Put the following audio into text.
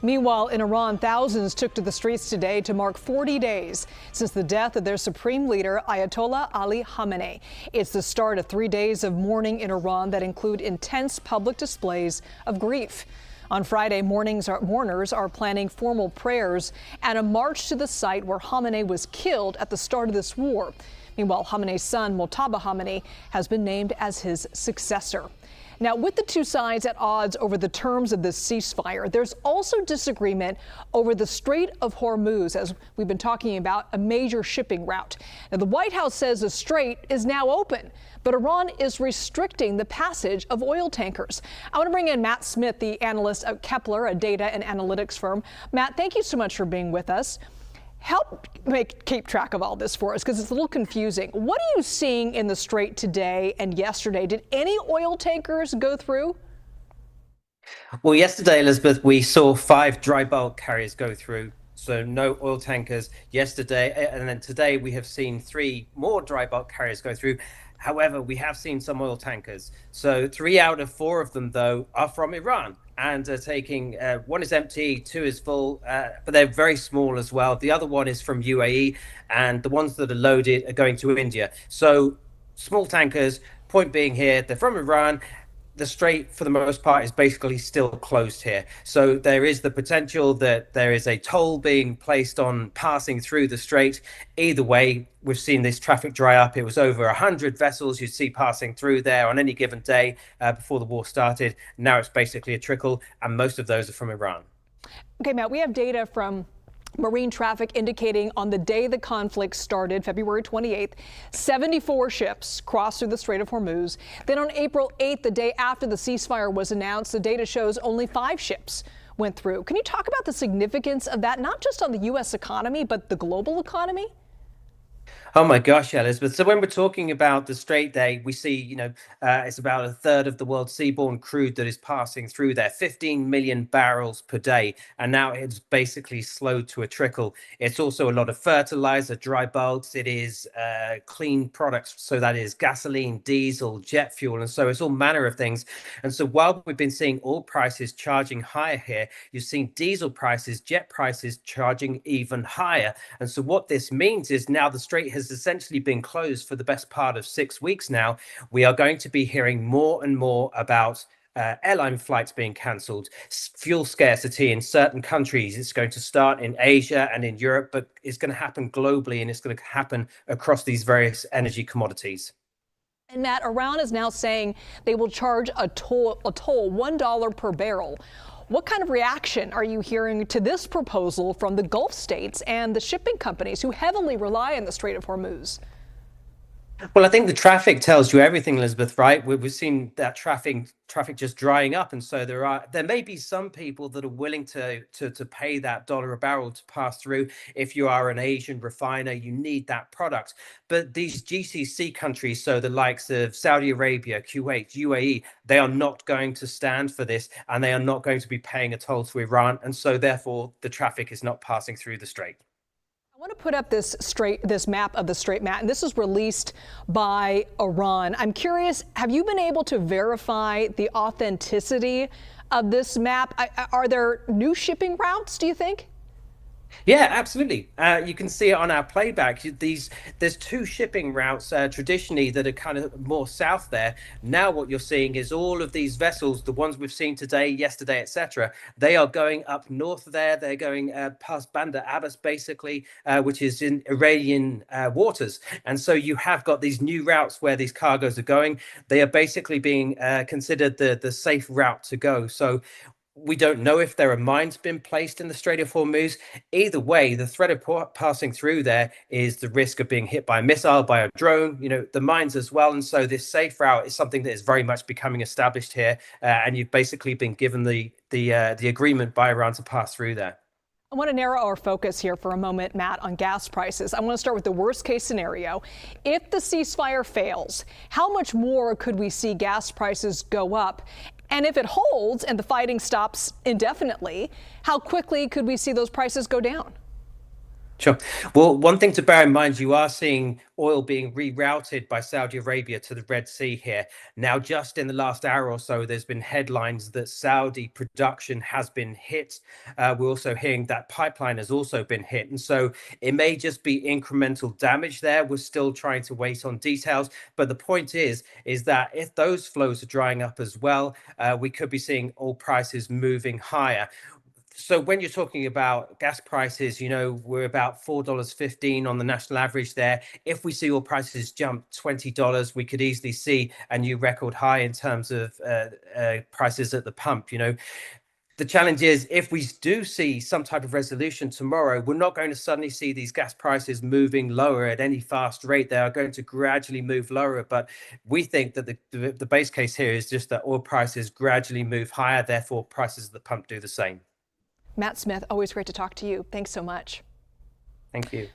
Meanwhile, in Iran, thousands took to the streets today to mark 40 days since the death of their supreme leader, Ayatollah Ali Khamenei. It's the start of 3 days of mourning in Iran that include intense public displays of grief. On Friday, mourners are planning formal prayers and a march to the site where Khamenei was killed at the start of this war. Meanwhile, Khamenei's son, Mojtaba Khamenei, has been named as his successor. Now, with the two sides at odds over the terms of this ceasefire, there's also disagreement over the Strait of Hormuz, as we've been talking about, a major shipping route. Now, the White House says the strait is now open, but Iran is restricting the passage of oil tankers. I want to bring in Matt Smith, the analyst at Kpler, a data and analytics firm. Matt, thank you so much for being with us. Help keep track of all this for us, because it's a little confusing. What are you seeing in the Strait today and yesterday? Did any oil tankers go through? Well, yesterday, Elizabeth, we saw 5 dry bulk carriers go through. So no oil tankers yesterday. And then today we have seen 3 more dry bulk carriers go through. However, we have seen some oil tankers. So 3 out of 4 of them, though, are from Iran and are taking, one is empty, 2 is full, but they're very small as well. The other one is from UAE, and the ones that are loaded are going to India. So small tankers, point being here, they're from Iran. The strait, for the most part, is basically still closed here. So there is the potential that there is a toll being placed on passing through the strait. Either way, we've seen this traffic dry up. It was over 100 vessels you'd see passing through there on any given day before the war started. Now it's basically a trickle, and most of those are from Iran. Okay, Matt, we have data from marine traffic indicating on the day the conflict started, February 28th, 74 ships crossed through the Strait of Hormuz. Then on April 8th, the day after the ceasefire was announced, the data shows only 5 ships went through. Can you talk about the significance of that, not just on the U.S. economy, but the global economy? Oh my gosh, Elizabeth. So when we're talking about the Strait Day, we see, it's about a third of the world's seaborne crude that is passing through there, 15 million barrels per day. And now it's basically slowed to a trickle. It's also a lot of fertilizer, dry bulks. It is clean products. So that is gasoline, diesel, jet fuel. And so it's all manner of things. And so while we've been seeing oil prices charging higher here, you've seen diesel prices, jet prices charging even higher. And so what this means is now the Strait has essentially been closed for the best part of 6 weeks now. We are going to be hearing more and more about airline flights being cancelled, fuel scarcity in certain countries. It's going to start in Asia and in Europe, but it's going to happen globally, and it's going to happen across these various energy commodities. And Matt, Iran is now saying they will charge a toll $1 per barrel. What kind of reaction are you hearing to this proposal from the Gulf states and the shipping companies who heavily rely on the Strait of Hormuz? Well, I think the traffic tells you everything, Elizabeth, right? We've seen that traffic just drying up. And so there may be some people that are willing to pay that $1 a barrel to pass through. If you are an Asian refiner, you need that product. But these GCC countries, so the likes of Saudi Arabia, Kuwait, UAE, they are not going to stand for this, and they are not going to be paying a toll to Iran. And so therefore, the traffic is not passing through the strait. I want to put up this map of the Strait, Matt, and this was released by Iran. I'm curious, have you been able to verify the authenticity of this map? Are there new shipping routes, do you think? Yeah, absolutely. You can see it on our playback. There's 2 shipping routes traditionally that are kind of more south there. Now what you're seeing is all of these vessels, the ones we've seen today, yesterday, etc. They are going up north there. They're going past Bandar Abbas, basically, which is in Iranian waters. And so you have got these new routes where these cargoes are going. They are basically being considered the safe route to go. So we don't know if there are mines been placed in the Strait of Hormuz. Either way, the threat of passing through there is the risk of being hit by a missile, by a drone, the mines as well. And so this safe route is something that is very much becoming established here. And you've basically been given the agreement by Iran to pass through there. I want to narrow our focus here for a moment, Matt, on gas prices. I want to start with the worst case scenario. If the ceasefire fails, how much more could we see gas prices go up? And if it holds and the fighting stops indefinitely, how quickly could we see those prices go down? Sure. Well, one thing to bear in mind, you are seeing oil being rerouted by Saudi Arabia to the Red Sea here. Now, just in the last hour or so, there's been headlines that Saudi production has been hit. We're also hearing that pipeline has also been hit. And so it may just be incremental damage there. We're still trying to wait on details. But the point is that if those flows are drying up as well, we could be seeing oil prices moving higher. So when you're talking about gas prices, we're about $4.15 on the national average there. If we see oil prices jump $20, we could easily see a new record high in terms of prices at the pump. The challenge is, if we do see some type of resolution tomorrow, we're not going to suddenly see these gas prices moving lower at any fast rate. They are going to gradually move lower. But we think that the base case here is just that oil prices gradually move higher. Therefore, prices at the pump do the same. Matt Smith, always great to talk to you. Thanks so much. Thank you.